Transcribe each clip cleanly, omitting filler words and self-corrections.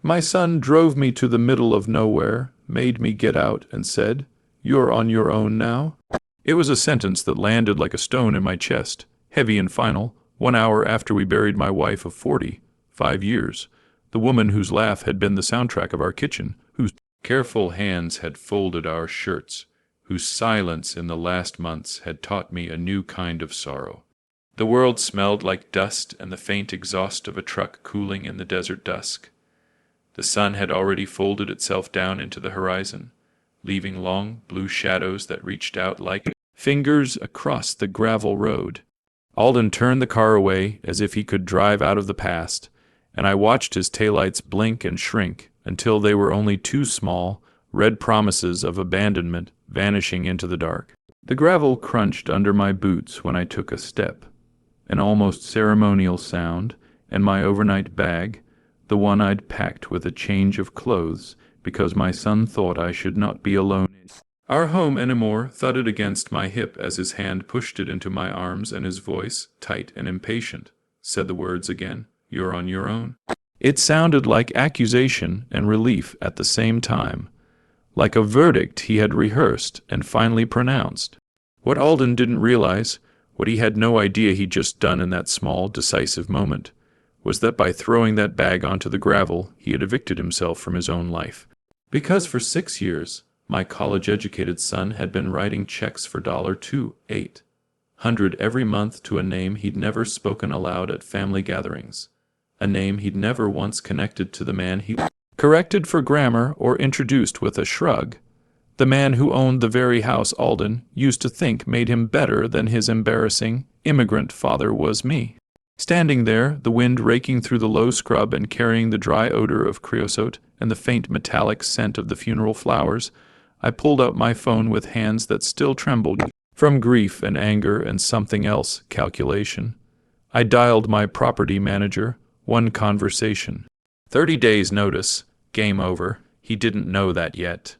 My son drove me to the middle of nowhere, made me get out, and said, "You're on your own now." It was a sentence that landed like a stone in my chest, heavy and final, 1 hour after we buried my wife of 45 years, the woman whose laugh had been the soundtrack of our kitchen, whose careful hands had folded our shirts, whose silence in the last months had taught me a new kind of sorrow. The world smelled like dust and the faint exhaust of a truck cooling in the desert dusk. The sun had already folded itself down into the horizon, leaving long blue shadows that reached out like fingers across the gravel road. Alden turned the car away as if he could drive out of the past, and I watched his taillights blink and shrink until they were only two small, red promises of abandonment vanishing into the dark. The gravel crunched under my boots when I took a step, an almost ceremonial sound, and my overnight bag, the one I'd packed with a change of clothes because my son thought I should not be alone. Our home anymore thudded against my hip as his hand pushed it into my arms, and his voice, tight and impatient, said the words again, "You're on your own." It sounded like accusation and relief at the same time, like a verdict he had rehearsed and finally pronounced. What Alden didn't realize, what he had no idea he'd just done in that small, decisive moment, was that by throwing that bag onto the gravel, he had evicted himself from his own life. Because for 6 years, my college-educated son had been writing checks for $2,800 every month to a name he'd never spoken aloud at family gatherings, a name he'd never once connected to the man he corrected for grammar or introduced with a shrug, the man who owned the very house Alden used to think made him better than his embarrassing immigrant father was me. Standing there, the wind raking through the low scrub and carrying the dry odor of creosote and the faint metallic scent of the funeral flowers, I pulled out my phone with hands that still trembled from grief and anger and something else, calculation. I dialed my property manager, one conversation. 30 days notice, game over. He didn't know that yet.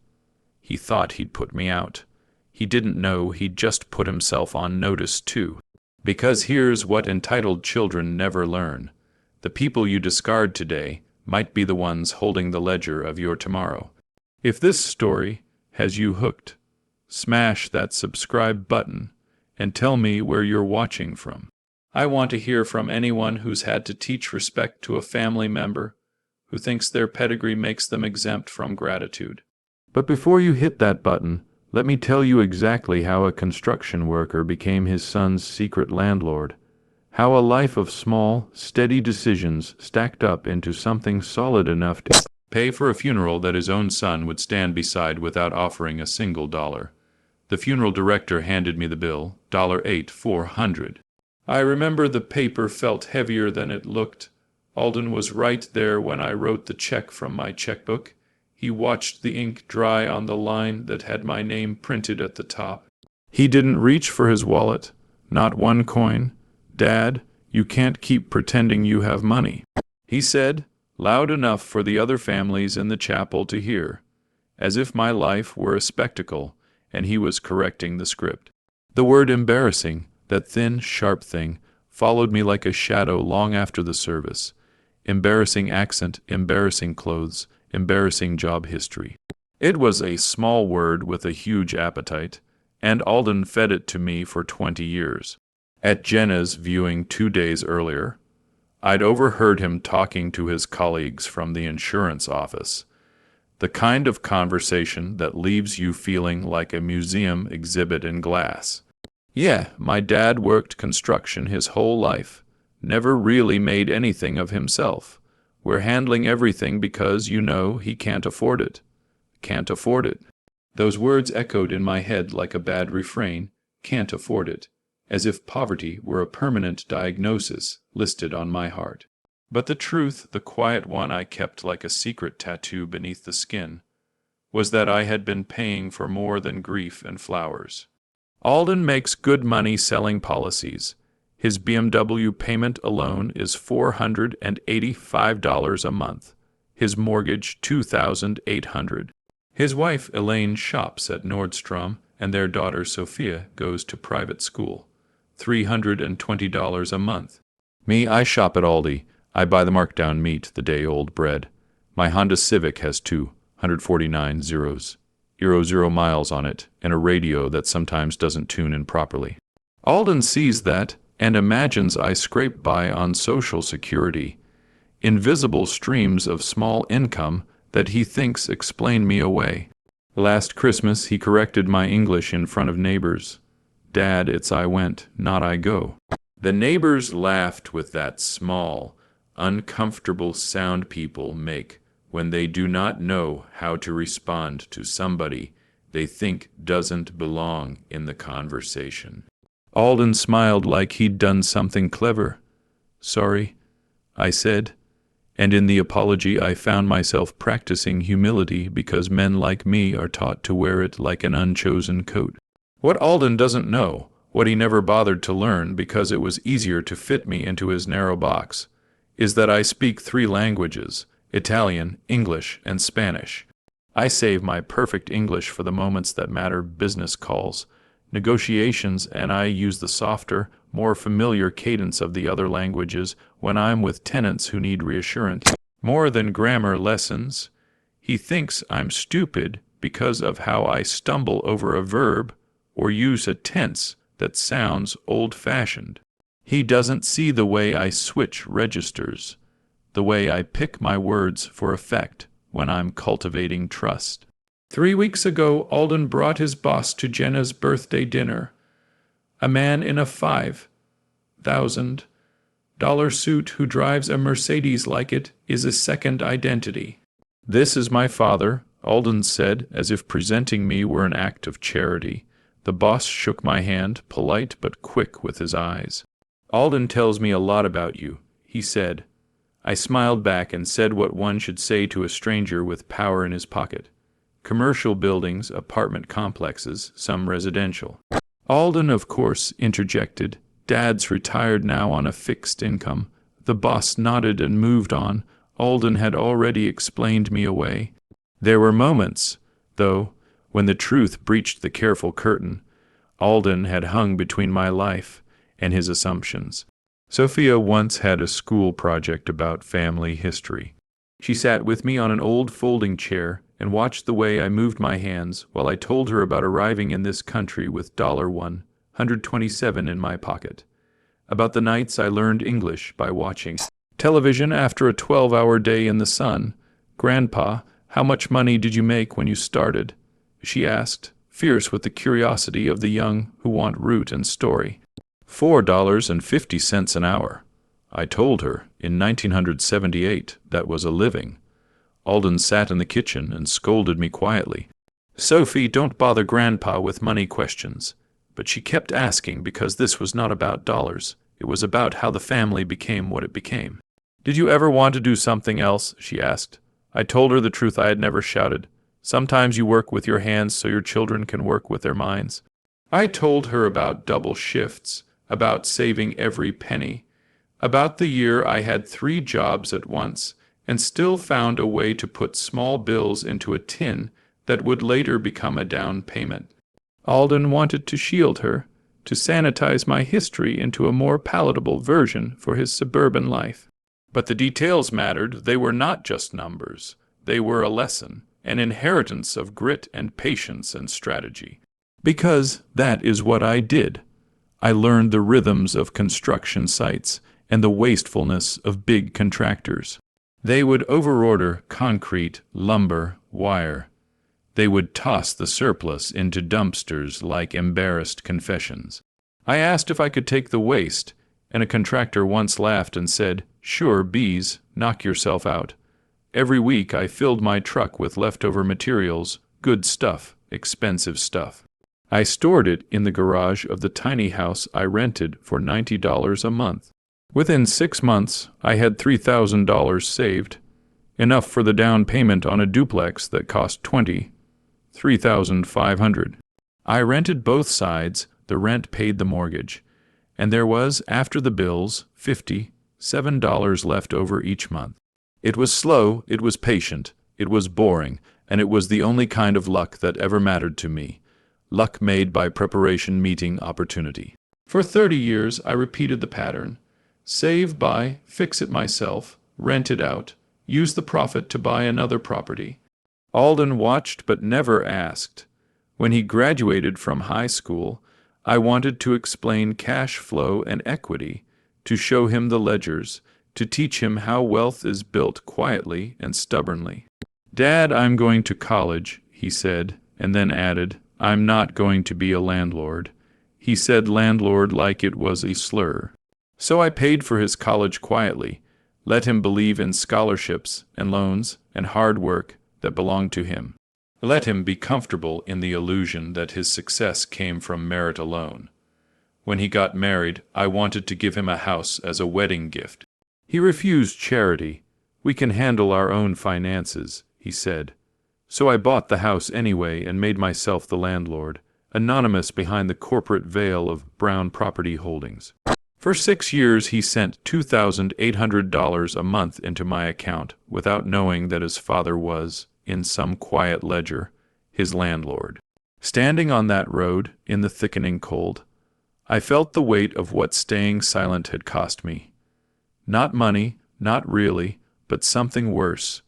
He thought he'd put me out. He didn't know he'd just put himself on notice too. Because here's what entitled children never learn. The people you discard today might be the ones holding the ledger of your tomorrow. If this story has you hooked, smash that subscribe button and tell me where you're watching from. I want to hear from anyone who's had to teach respect to a family member, who thinks their pedigree makes them exempt from gratitude. But before you hit that button, let me tell you exactly how a construction worker became his son's secret landlord, how a life of small, steady decisions stacked up into something solid enough to pay for a funeral that his own son would stand beside without offering a single dollar. The funeral director handed me the bill, $8,400. I remember the paper felt heavier than it looked. Alden was right there when I wrote the check from my checkbook. He watched the ink dry on the line that had my name printed at the top. He didn't reach for his wallet, not one coin. "Dad, you can't keep pretending you have money," he said, loud enough for the other families in the chapel to hear, as if my life were a spectacle and he was correcting the script. The word embarrassing, that thin, sharp thing, followed me like a shadow long after the service. Embarrassing accent, embarrassing clothes, embarrassing job history. It was a small word with a huge appetite, and Alden fed it to me for 20 years. At Jenna's viewing 2 days earlier, I'd overheard him talking to his colleagues from the insurance office, the kind of conversation that leaves you feeling like a museum exhibit in glass. "Yeah, my dad worked construction his whole life, never really made anything of himself. We're handling everything because, you know, he can't afford it. Can't afford it." Those words echoed in my head like a bad refrain, "can't afford it," as if poverty were a permanent diagnosis listed on my heart. But the truth, the quiet one I kept like a secret tattoo beneath the skin, was that I had been paying for more than grief and flowers. Alden makes good money selling policies. His BMW payment alone is $485 a month. His mortgage $2,800. His wife Elaine shops at Nordstrom, and their daughter Sophia goes to private school. $320 a month. Me, I shop at Aldi. I buy the markdown meat, the day-old bread. My Honda Civic has 249 0 miles on it and a radio that sometimes doesn't tune in properly. Alden sees that and imagines I scrape by on Social Security, invisible streams of small income that he thinks explain me away. Last Christmas he corrected my English in front of neighbors. Dad, it's I went, not I go. The neighbors laughed with that small, uncomfortable sound people make when they do not know how to respond to somebody they think doesn't belong in the conversation. Alden smiled like he'd done something clever. Sorry, I said, and in the apology I found myself practicing humility because men like me are taught to wear it like an unchosen coat. What Alden doesn't know, what he never bothered to learn because it was easier to fit me into his narrow box, is that I speak 3 languages, Italian, English, and Spanish. I save my perfect English for the moments that matter, business calls, negotiations, and I use the softer, more familiar cadence of the other languages when I'm with tenants who need reassurance. More than grammar lessons, he thinks I'm stupid because of how I stumble over a verb or use a tense that sounds old-fashioned. He doesn't see the way I switch registers, the way I pick my words for effect when I'm cultivating trust. 3 weeks ago, Alden brought his boss to Jenna's birthday dinner. A man in a $5,000 suit who drives a Mercedes like it is a second identity. This is my father, Alden said, as if presenting me were an act of charity. The boss shook my hand, polite but quick with his eyes. Alden tells me a lot about you, he said. I smiled back and said what one should say to a stranger with power in his pocket. Commercial buildings, apartment complexes, some residential. Alden, of course, interjected. Dad's retired now on a fixed income. The boss nodded and moved on. Alden had already explained me away. There were moments, though, when the truth breached the careful curtain. Alden had hung between my life and his assumptions. Sophia once had a school project about family history. She sat with me on an old folding chair and watched the way I moved my hands while I told her about arriving in this country with $127 in my pocket, about the nights I learned English by watching television after a 12-hour day in the sun. Grandpa, how much money did you make when you started? She asked, fierce with the curiosity of the young who want root and story. $4.50 an hour. I told her, in 1978, that was a living. Alden sat in the kitchen and scolded me quietly. Sophie, don't bother Grandpa with money questions. But she kept asking because this was not about dollars. It was about how the family became what it became. Did you ever want to do something else? She asked. I told her the truth I had never shouted. Sometimes you work with your hands so your children can work with their minds. I told her about double shifts, about saving every penny, about the year I had 3 jobs at once and still found a way to put small bills into a tin that would later become a down payment. Alden wanted to shield her, to sanitize my history into a more palatable version for his suburban life. But the details mattered. They were not just numbers. They were a lesson, an inheritance of grit and patience and strategy. Because that is what I did. I learned the rhythms of construction sites and the wastefulness of big contractors. They would overorder concrete, lumber, wire. They would toss the surplus into dumpsters like embarrassed confessions. I asked if I could take the waste, and a contractor once laughed and said, "Sure, bees, knock yourself out." Every week I filled my truck with leftover materials, good stuff, expensive stuff. I stored it in the garage of the tiny house I rented for $90 a month. Within 6 months, I had $3,000 saved, enough for the down payment on a duplex that cost $3,500. I rented both sides, the rent paid the mortgage, and there was, after the bills, $57 left over each month. It was slow, it was patient, it was boring, and it was the only kind of luck that ever mattered to me. Luck made by preparation meeting opportunity. For 30 years, I repeated the pattern. Save, buy, fix it myself, rent it out, use the profit to buy another property. Alden watched but never asked. When he graduated from high school, I wanted to explain cash flow and equity, to show him the ledgers, to teach him how wealth is built quietly and stubbornly. "Dad, I'm going to college," he said, and then added, "I'm not going to be a landlord." He said landlord like it was a slur. So I paid for his college quietly, let him believe in scholarships and loans and hard work that belonged to him. Let him be comfortable in the illusion that his success came from merit alone. When he got married, I wanted to give him a house as a wedding gift. He refused charity. "We can handle our own finances," he said. So I bought the house anyway and made myself the landlord, anonymous behind the corporate veil of Brown Property Holdings. For 6 years he sent $2,800 a month into my account without knowing that his father was, in some quiet ledger, his landlord. Standing on that road, in the thickening cold, I felt the weight of what staying silent had cost me. Not money, not really, but something worse,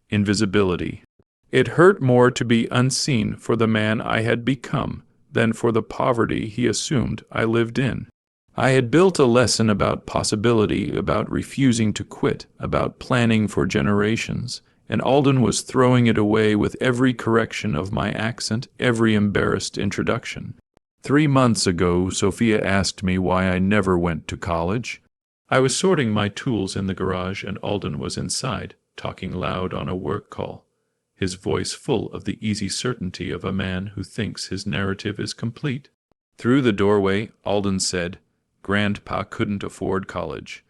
invisibility. It hurt more to be unseen for the man I had become than for the poverty he assumed I lived in. I had built a lesson about possibility, about refusing to quit, about planning for generations, and Alden was throwing it away with every correction of my accent, every embarrassed introduction. 3 months ago, Sophia asked me why I never went to college. I was sorting my tools in the garage, and Alden was inside, talking loud on a work call, his voice full of the easy certainty of a man who thinks his narrative is complete. Through the doorway, Alden said, "Grandpa couldn't afford college.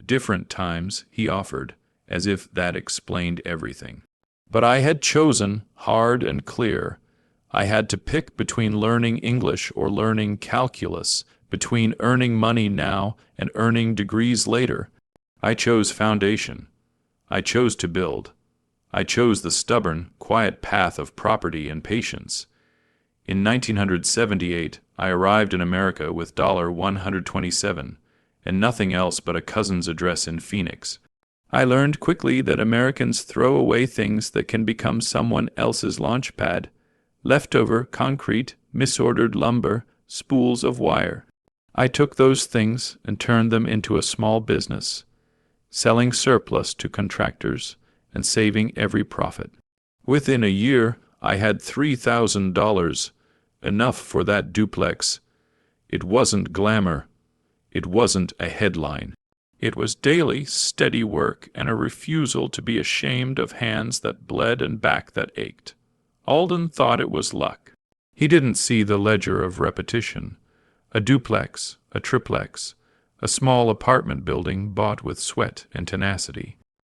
Different times, he offered, as if that explained everything. But I had chosen, hard and clear. I had to pick between learning English or learning calculus, between earning money now and earning degrees later. I chose foundation. I chose to build. I chose the stubborn, quiet path of property and patience. In 1978, I arrived in America with $127 and nothing else but a cousin's address in Phoenix. I learned quickly that Americans throw away things that can become someone else's launch pad: leftover concrete, misordered lumber, spools of wire. I took those things and turned them into a small business, selling surplus to contractors and saving every profit. Within a year, I had $3,000, enough for that duplex. It wasn't glamour. It wasn't a headline. It was daily, steady work and a refusal to be ashamed of hands that bled and back that ached. Alden thought it was luck. He didn't see the ledger of repetition. A duplex, a triplex, a small apartment building bought with sweat and tenacity.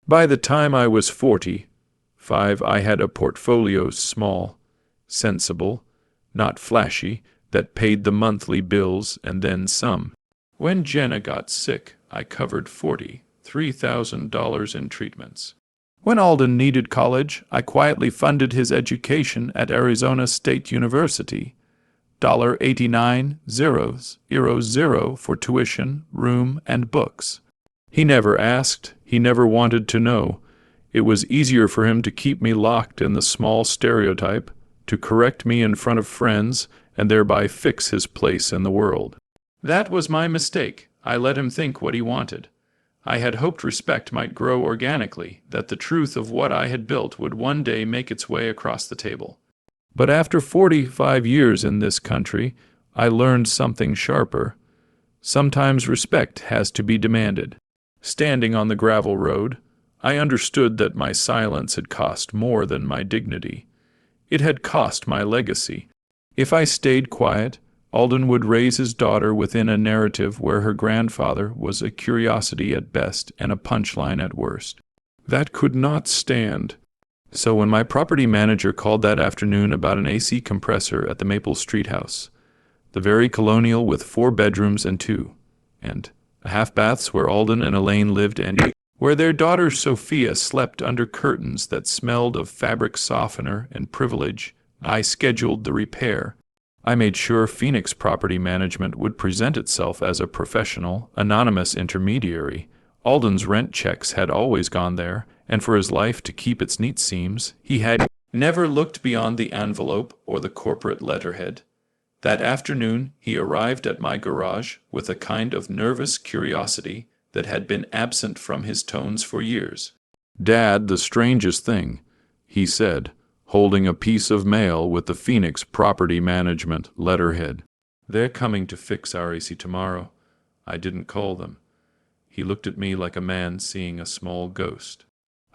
By the time I was 45, I had a portfolio small, sensible, not flashy, that paid the monthly bills and then some. When Jenna got sick, I covered $43,000 in treatments. When Alden needed college, I quietly funded his education at Arizona State University. $89,000 for tuition, room, and books. He never asked. He never wanted to know. It was easier for him to keep me locked in the small stereotype, to correct me in front of friends, and thereby fix his place in the world. That was my mistake. I let him think what he wanted. I had hoped respect might grow organically, that the truth of what I had built would one day make its way across the table. But after 45 years in this country, I learned something sharper. Sometimes respect has to be demanded. Standing on the gravel road, I understood that my silence had cost more than my dignity. It had cost my legacy. If I stayed quiet, Alden would raise his daughter within a narrative where her grandfather was a curiosity at best and a punchline at worst. That could not stand. So when my property manager called that afternoon about an AC compressor at the Maple Street house, the very colonial with 4 bedrooms and 2, and half-baths where Alden and Elaine lived and where their daughter Sophia slept under curtains that smelled of fabric softener and privilege, I scheduled the repair. I made sure Phoenix Property Management would present itself as a professional, anonymous intermediary. Alden's rent checks had always gone there, and for his life to keep its neat seams, he had never looked beyond the envelope or the corporate letterhead. That afternoon he arrived at my garage with a kind of nervous curiosity that had been absent from his tones for years. "Dad, the strangest thing," he said, holding a piece of mail with the Phoenix Property Management letterhead. "They're coming to fix our AC tomorrow. I didn't call them." He looked at me like a man seeing a small ghost.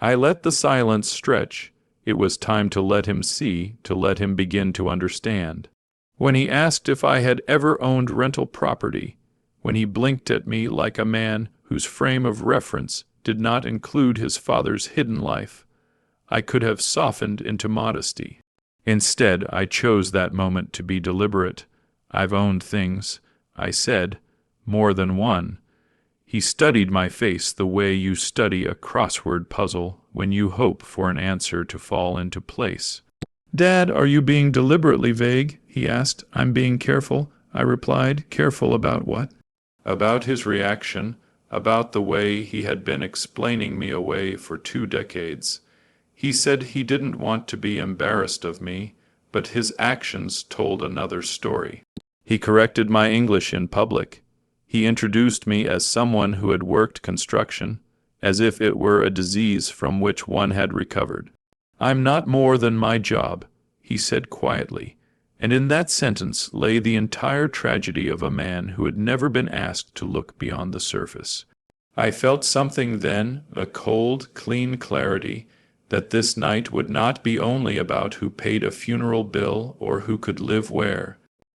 I let the silence stretch. It was time to let him see, to let him begin to understand. When he asked if I had ever owned rental property, when he blinked at me like a man whose frame of reference did not include his father's hidden life, I could have softened into modesty. Instead, I chose that moment to be deliberate. "I've owned things," I said, "more than one." He studied my face the way you study a crossword puzzle when you hope for an answer to fall into place. "Dad, are you being deliberately vague?" he asked. "I'm being careful," I replied. "Careful about what?" About his reaction, about the way he had been explaining me away for 2 decades. He said he didn't want to be embarrassed of me, but his actions told another story. He corrected my English in public. He introduced me as someone who had worked construction, as if it were a disease from which one had recovered. "I'm not more than my job," he said quietly, and in that sentence lay the entire tragedy of a man who had never been asked to look beyond the surface. I felt something then, a cold, clean clarity, that this night would not be only about who paid a funeral bill or who could live where.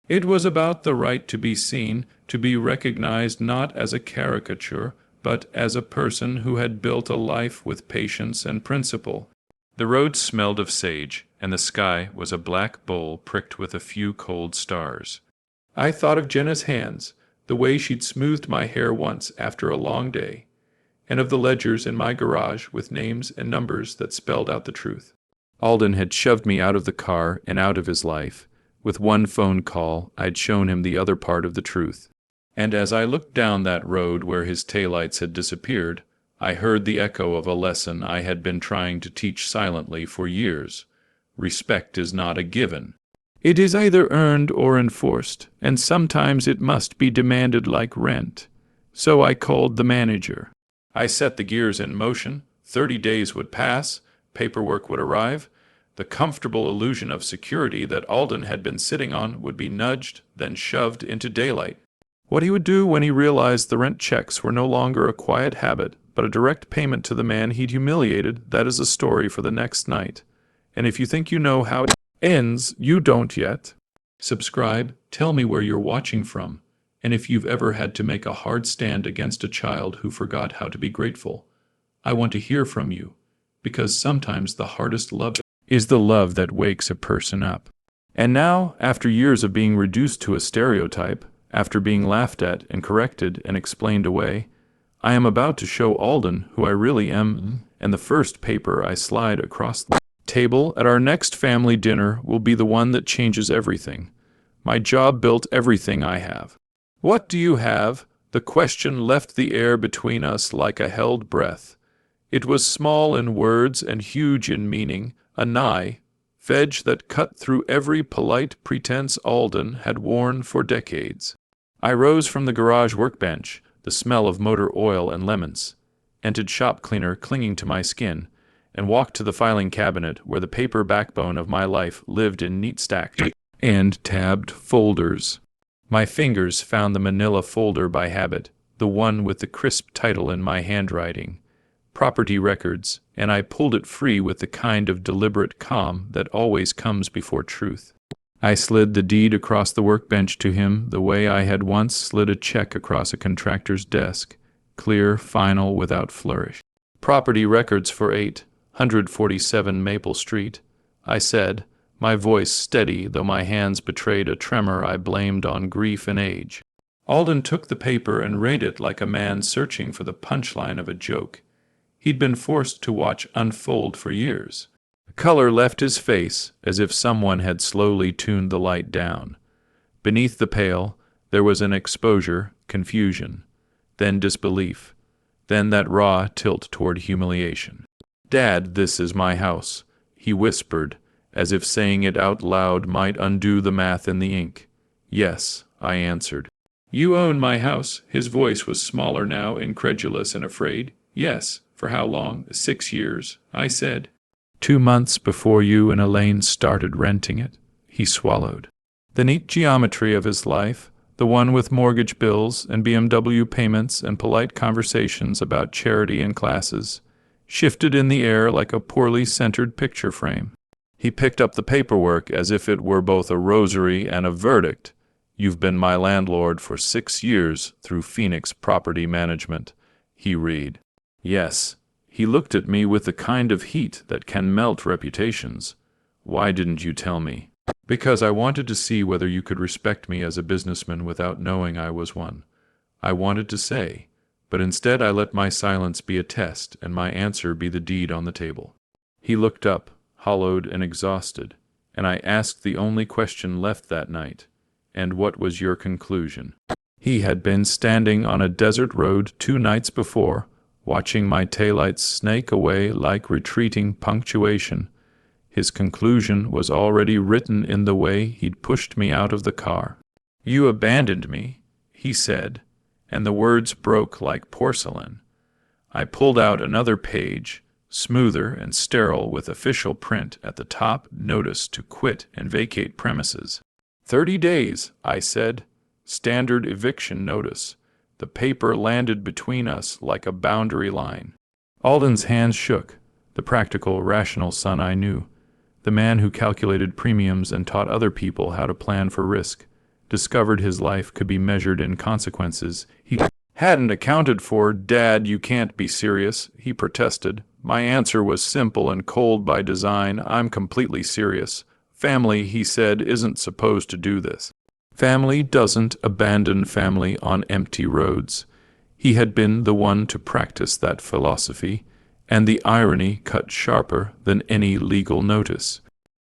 It was about the right to be seen, to be recognized not as a caricature, but as a person who had built a life with patience and principle. The road smelled of sage, and the sky was a black bowl pricked with a few cold stars. I thought of Jenna's hands, the way she'd smoothed my hair once after a long day, and of the ledgers in my garage with names and numbers that spelled out the truth. Alden had shoved me out of the car and out of his life. With one phone call, I'd shown him the other part of the truth. And as I looked down that road where his taillights had disappeared, I heard the echo of a lesson I had been trying to teach silently for years. Respect is not a given. It is either earned or enforced, and sometimes it must be demanded like rent. So I called the manager. I set the gears in motion. 30 days would pass, paperwork would arrive. The comfortable illusion of security that Alden had been sitting on would be nudged, then shoved into daylight. What he would do when he realized the rent checks were no longer a quiet habit, but a direct payment to the man he'd humiliated, that is a story for the next night. And if you think you know how it ends, you don't yet. Subscribe, tell me where you're watching from, and if you've ever had to make a hard stand against a child who forgot how to be grateful. I want to hear from you, because sometimes the hardest love is the love that wakes a person up. And now, after years of being reduced to a stereotype, after being laughed at and corrected and explained away, I am about to show Alden who I really am, and the first paper I slide across the table at our next family dinner will be the one that changes everything. My job built everything I have. What do you have? The question left the air between us like a held breath. It was small in words and huge in meaning, a nigh, veg that cut through every polite pretense Alden had worn for decades. I rose from the garage workbench, the smell of motor oil and lemons, entered shop cleaner clinging to my skin, and walked to the filing cabinet where the paper backbone of my life lived in neat stacked and tabbed folders. My fingers found the manila folder by habit, the one with the crisp title in my handwriting. Property records, and I pulled it free with the kind of deliberate calm that always comes before truth. I slid the deed across the workbench to him the way I had once slid a check across a contractor's desk, clear, final, without flourish. "Property records for 847 Maple Street," I said, my voice steady though my hands betrayed a tremor I blamed on grief and age. Alden took the paper and read it like a man searching for the punchline of a joke he'd been forced to watch unfold for years. The color left his face as if someone had slowly tuned the light down. Beneath the pale, there was an exposure, confusion, then disbelief, then that raw tilt toward humiliation. "Dad, this is my house," he whispered, as if saying it out loud might undo the math in the ink. "Yes," I answered. "You own my house?" His voice was smaller now, incredulous and afraid. "Yes." "For how long?" "6 years," I said. "2 months before you and Elaine started renting it." He swallowed. The neat geometry of his life, the one with mortgage bills and BMW payments and polite conversations about charity and classes, shifted in the air like a poorly centered picture frame. He picked up the paperwork as if it were both a rosary and a verdict. "You've been my landlord for 6 years through Phoenix Property Management," he read. "Yes." He looked at me with the kind of heat that can melt reputations. "Why didn't you tell me?" "Because I wanted to see whether you could respect me as a businessman without knowing I was one." I wanted to say, but instead I let my silence be a test and my answer be the deed on the table. He looked up, hollowed and exhausted, and I asked the only question left that night. "And what was your conclusion?" He had been standing on a desert road 2 nights before, watching my taillights snake away like retreating punctuation. His conclusion was already written in the way he'd pushed me out of the car. "You abandoned me," he said, and the words broke like porcelain. I pulled out another page, smoother and sterile with official print at the top, notice to quit and vacate premises. 30 days, I said. Standard eviction notice. The paper landed between us like a boundary line. Alden's hands shook, the practical, rational son I knew. The man who calculated premiums and taught other people how to plan for risk, discovered his life could be measured in consequences he hadn't accounted for. "Dad, you can't be serious," he protested. My answer was simple and cold by design. "I'm completely serious. Family," he said, "isn't supposed to do this. Family doesn't abandon family on empty roads." He had been the one to practice that philosophy, and the irony cut sharper than any legal notice.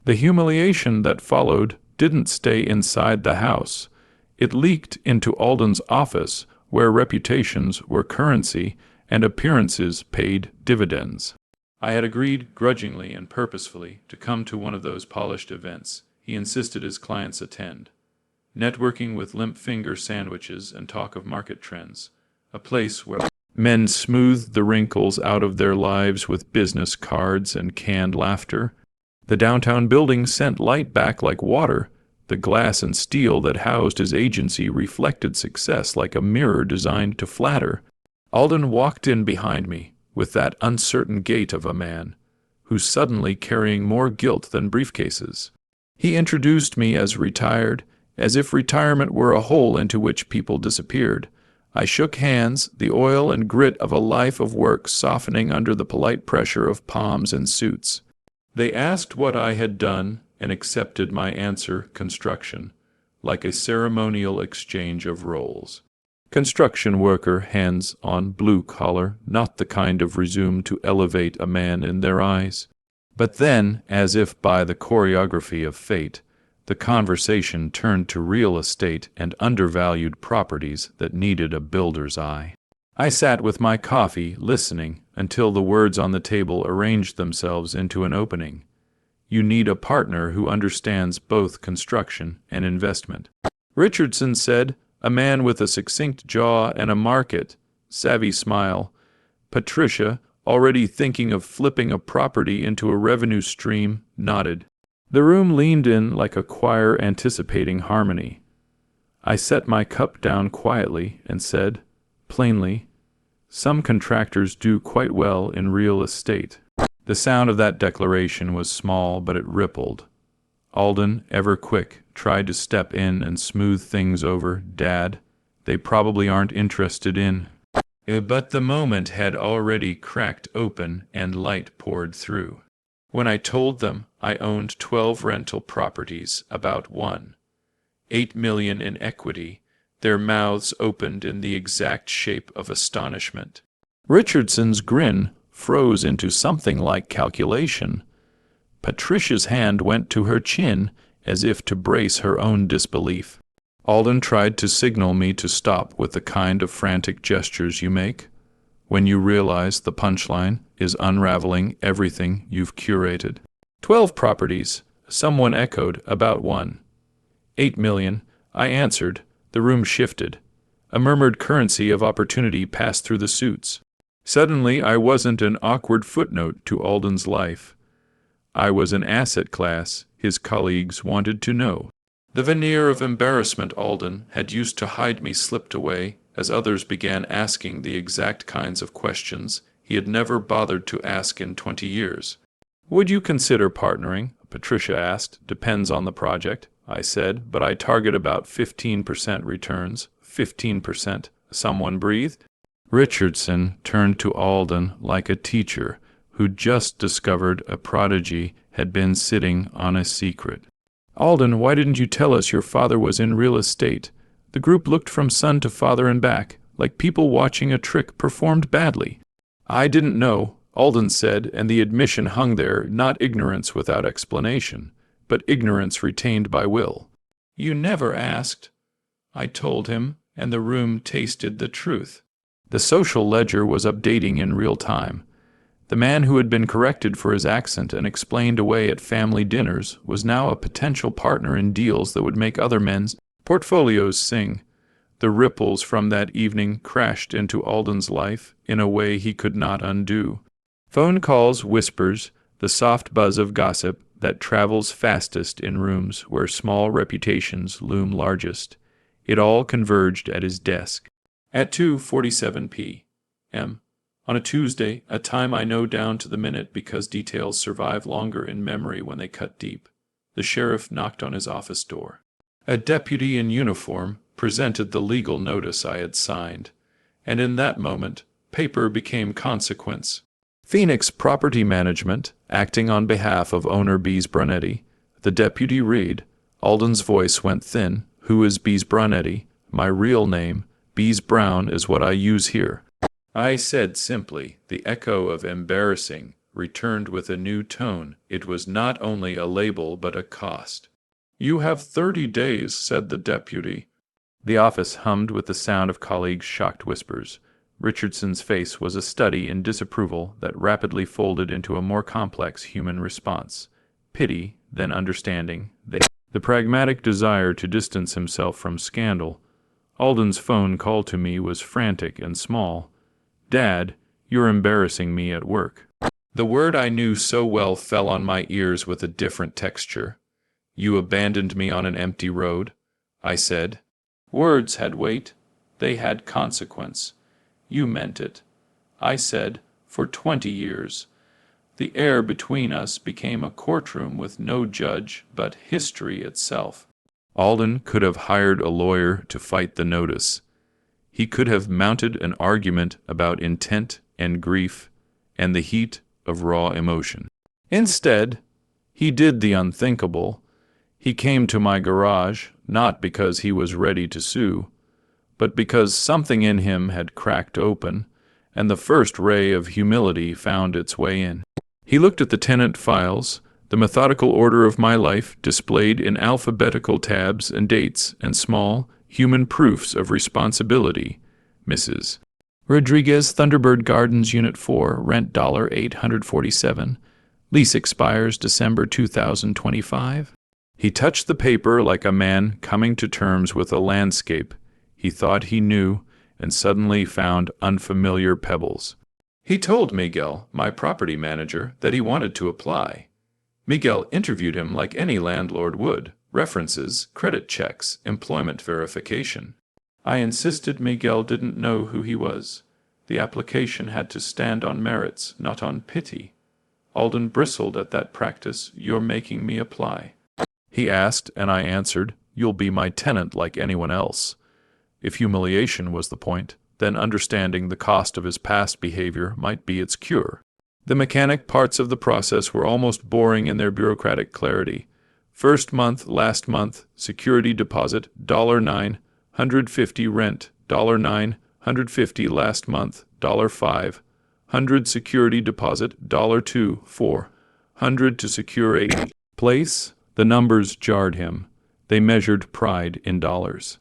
The humiliation that followed didn't stay inside the house. It leaked into Alden's office, where reputations were currency and appearances paid dividends. I had agreed grudgingly and purposefully to come to one of those polished events he insisted his clients attend. Networking with limp finger sandwiches and talk of market trends. A place where men smoothed the wrinkles out of their lives with business cards and canned laughter. The downtown building sent light back like water. The glass and steel that housed his agency reflected success like a mirror designed to flatter. Alden walked in behind me, with that uncertain gait of a man who's suddenly carrying more guilt than briefcases. He introduced me as retired, as if retirement were a hole into which people disappeared. I shook hands, the oil and grit of a life of work softening under the polite pressure of palms and suits. They asked what I had done and accepted my answer, construction, like a ceremonial exchange of roles. Construction worker, hands on blue collar, not the kind of resume to elevate a man in their eyes. But then, as if by the choreography of fate, the conversation turned to real estate and undervalued properties that needed a builder's eye. I sat with my coffee, listening, until the words on the table arranged themselves into an opening. You need a partner who understands both construction and investment. Richardson said, a man with a succinct jaw and a market-savvy smile. Patricia, already thinking of flipping a property into a revenue stream, nodded. The room leaned in like a choir anticipating harmony. I set my cup down quietly and said, plainly, some contractors do quite well in real estate. The sound of that declaration was small, but it rippled. Alden, ever quick, tried to step in and smooth things over. Dad, they probably aren't interested in. But the moment had already cracked open and light poured through. When I told them I owned 12 rental properties, about $1.8 million in equity, their mouths opened in the exact shape of astonishment. Richardson's grin froze into something like calculation. Patricia's hand went to her chin as if to brace her own disbelief. Alden tried to signal me to stop with the kind of frantic gestures you make. when you realize the punchline is unraveling everything you've curated. 12 properties, someone echoed, about one. 8 million, I answered. The room shifted. A murmured currency of opportunity passed through the suits. Suddenly, I wasn't an awkward footnote to Alden's life. I was an asset class his colleagues wanted to know. The veneer of embarrassment Alden had used to hide me slipped away as others began asking the exact kinds of questions he had never bothered to ask in 20 years. Would you consider partnering? Patricia asked. Depends on the project, I said, but I target about 15% returns. 15%. Someone breathed. Richardson turned to Alden like a teacher who'd just discovered a prodigy had been sitting on a secret. Alden, why didn't you tell us your father was in real estate? The group looked from son to father and back, like people watching a trick performed badly. I didn't know, Alden said, and the admission hung there, not ignorance without explanation, but ignorance retained by will. You never asked. I told him, and the room tasted the truth. The social ledger was updating in real time. The man who had been corrected for his accent and explained away at family dinners was now a potential partner in deals that would make other men's portfolios sing. The ripples from that evening crashed into Alden's life in a way he could not undo. Phone calls, whispers, the soft buzz of gossip that travels fastest in rooms where small reputations loom largest. It all converged at his desk. At 2:47 p.m. on a Tuesday, a time I know down to the minute because details survive longer in memory when they cut deep, the sheriff knocked on his office door. A deputy in uniform presented the legal notice I had signed, and in that moment, paper became consequence. Phoenix Property Management, acting on behalf of owner Bevis Brown. The deputy read. Alden's voice went thin. Who is Bevis Brown? My real name, Bevis Brown, is what I use here. I said simply. The echo of embarrassing returned with a new tone. It was not only a label but a cost. You have 30 days, said the deputy. The office hummed with the sound of colleagues' shocked whispers. Richardson's face was a study in disapproval that rapidly folded into a more complex human response. Pity, then understanding, the pragmatic desire to distance himself from scandal. Alden's phone call to me was frantic and small. Dad, you're embarrassing me at work. The word I knew so well fell on my ears with a different texture. You abandoned me on an empty road, I said. Words had weight. They had consequence. You meant it. I said, for 20 years. The air between us became a courtroom with no judge but history itself. Alden could have hired a lawyer to fight the notice. He could have mounted an argument about intent and grief and the heat of raw emotion. Instead, he did the unthinkable. He came to my garage, not because he was ready to sue, but because something in him had cracked open, and the first ray of humility found its way in. He looked at the tenant files, the methodical order of my life displayed in alphabetical tabs and dates and small, human proofs of responsibility. Mrs. Rodriguez, Thunderbird Gardens, Unit 4, rent $847. Lease expires December 2025. He touched the paper like a man coming to terms with a landscape he thought he knew and suddenly found unfamiliar pebbles. He told Miguel, my property manager, that he wanted to apply. Miguel interviewed him like any landlord would. References, credit checks, employment verification. I insisted Miguel didn't know who he was. The application had to stand on merits, not on pity. Alden bristled at that practice. You're making me apply. He asked, and I answered, you'll be my tenant like anyone else. If humiliation was the point, then understanding the cost of his past behavior might be its cure. The mechanic parts of the process were almost boring in their bureaucratic clarity. First month, last month, security deposit, $9, $150 rent, $9, $150 last month, $5, $100 security deposit, $2, $400 to secure a place. The numbers jarred him. They measured pride in dollars.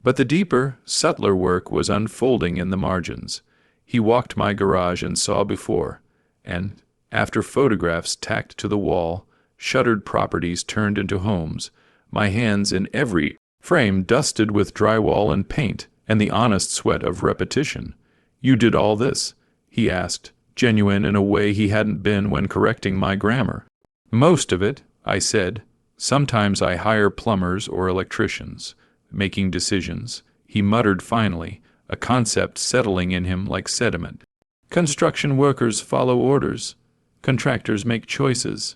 But the deeper, subtler work was unfolding in the margins. He walked my garage and saw before, and, after photographs tacked to the wall, shuttered properties turned into homes, my hands in every frame dusted with drywall and paint, and the honest sweat of repetition. "You did all this?" he asked, genuine in a way he hadn't been when correcting my grammar. "Most of it," I said. "Sometimes I hire plumbers or electricians, making decisions," he muttered finally, a concept settling in him like sediment. "Construction workers follow orders. Contractors make choices."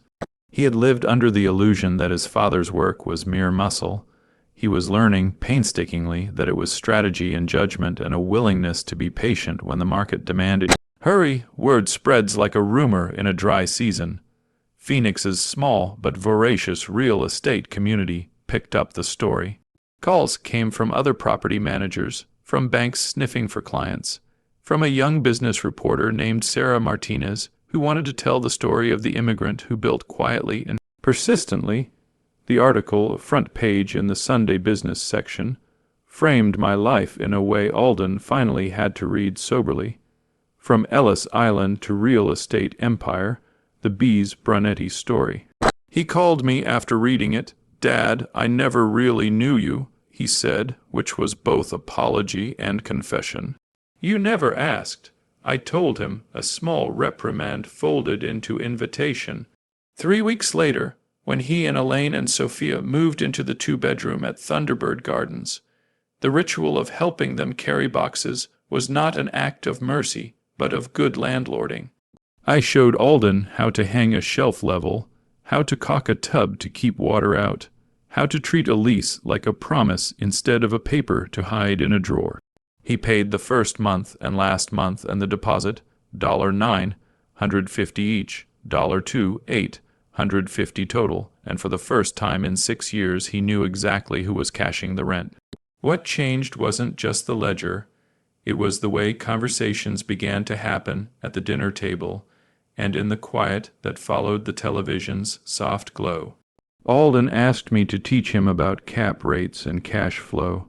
He had lived under the illusion that his father's work was mere muscle. He was learning, painstakingly, that it was strategy and judgment and a willingness to be patient when the market demanded. Hurry! Word spreads like a rumor in a dry season. Phoenix's small but voracious real estate community picked up the story. Calls came from other property managers, from banks sniffing for clients, from a young business reporter named Sarah Martinez who wanted to tell the story of the immigrant who built quietly and persistently. The article, front page in the Sunday business section, framed my life in a way Alden finally had to read soberly. From Ellis Island to Real Estate Empire, the Bevis Brown story. He called me after reading it. "Dad, I never really knew you," he said, which was both apology and confession. "You never asked." I told him, a small reprimand folded into invitation. 3 weeks later, when he and Elaine and Sophia moved into the 2-bedroom at Thunderbird Gardens, the ritual of helping them carry boxes was not an act of mercy, but of good landlording. I showed Alden how to hang a shelf level, how to caulk a tub to keep water out, how to treat a lease like a promise instead of a paper to hide in a drawer. He paid the first month and last month and the deposit, $9, $150 each, $2, $8, $150 total, and for the first time in 6 years he knew exactly who was cashing the rent. What changed wasn't just the ledger, it was the way conversations began to happen at the dinner table and in the quiet that followed the television's soft glow. Alden asked me to teach him about cap rates and cash flow,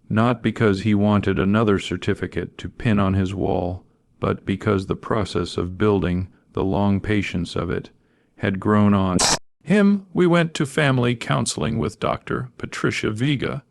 not because he wanted another certificate to pin on his wall, but because the process of building, the long patience of it, had grown on him. We went to family counseling with Dr. Patricia Vega,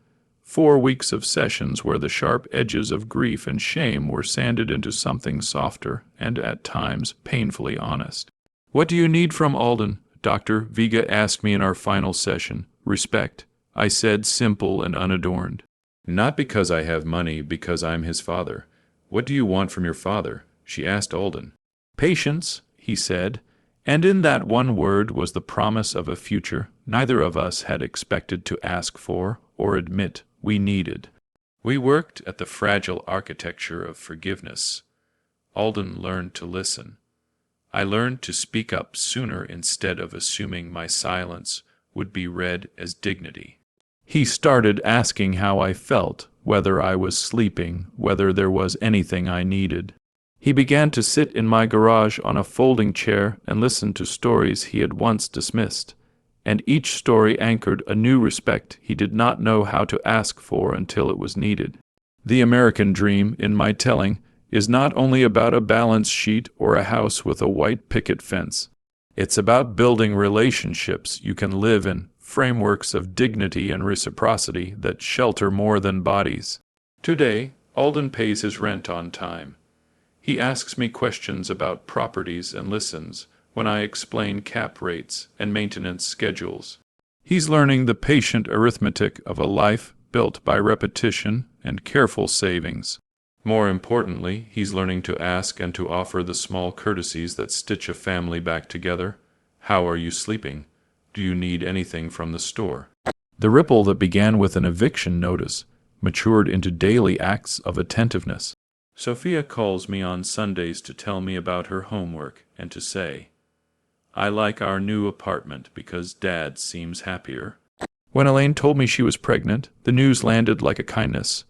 4 weeks of sessions where the sharp edges of grief and shame were sanded into something softer and, at times, painfully honest. "What do you need from Alden?" Dr. Vega asked me in our final session. "Respect," I said, simple and unadorned. "Not because I have money, because I'm his father." "What do you want from your father?" she asked Alden. "Patience," he said, and in that one word was the promise of a future neither of us had expected to ask for or admit we needed. We worked at the fragile architecture of forgiveness. Alden learned to listen. I learned to speak up sooner instead of assuming my silence would be read as dignity. He started asking how I felt, whether I was sleeping, whether there was anything I needed. He began to sit in my garage on a folding chair and listen to stories he had once dismissed, and each story anchored a new respect he did not know how to ask for until it was needed. The American dream, in my telling, is not only about a balance sheet or a house with a white picket fence. It's about building relationships you can live in, frameworks of dignity and reciprocity that shelter more than bodies. Today, Alden pays his rent on time. He asks me questions about properties and listens when I explain cap rates and maintenance schedules. He's learning the patient arithmetic of a life built by repetition and careful savings. More importantly, he's learning to ask and to offer the small courtesies that stitch a family back together. "How are you sleeping? Do you need anything from the store?" The ripple that began with an eviction notice matured into daily acts of attentiveness. Sophia calls me on Sundays to tell me about her homework and to say, "I like our new apartment because Dad seems happier." When Elaine told me she was pregnant, the news landed like a kindness.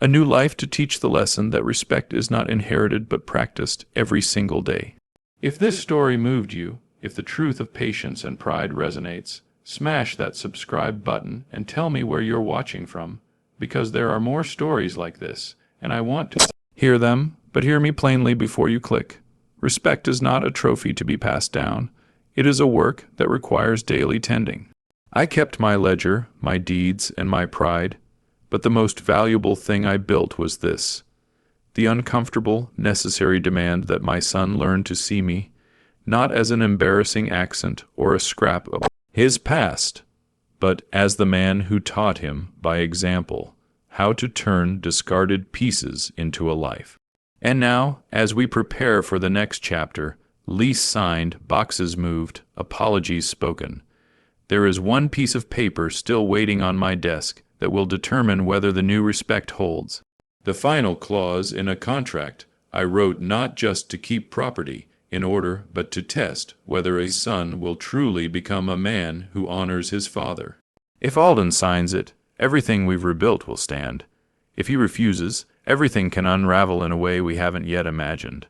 A new life to teach the lesson that respect is not inherited but practiced every single day. If this story moved you, if the truth of patience and pride resonates, smash that subscribe button and tell me where you're watching from, because there are more stories like this, and I want to hear them. But hear me plainly before you click. Respect is not a trophy to be passed down. It is a work that requires daily tending. I kept my ledger, my deeds, and my pride, but the most valuable thing I built was this: the uncomfortable, necessary demand that my son learn to see me, not as an embarrassing accent or a scrap of his past, but as the man who taught him, by example, how to turn discarded pieces into a life. And now, as we prepare for the next chapter, lease signed, boxes moved, apologies spoken, there is one piece of paper still waiting on my desk that will determine whether the new respect holds. The final clause in a contract I wrote not just to keep property in order, but to test whether a son will truly become a man who honors his father. If Alden signs it, everything we've rebuilt will stand. If he refuses, everything can unravel in a way we haven't yet imagined.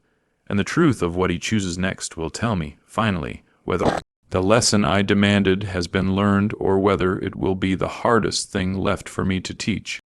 And the truth of what he chooses next will tell me, finally, whether the lesson I demanded has been learned or whether it will be the hardest thing left for me to teach.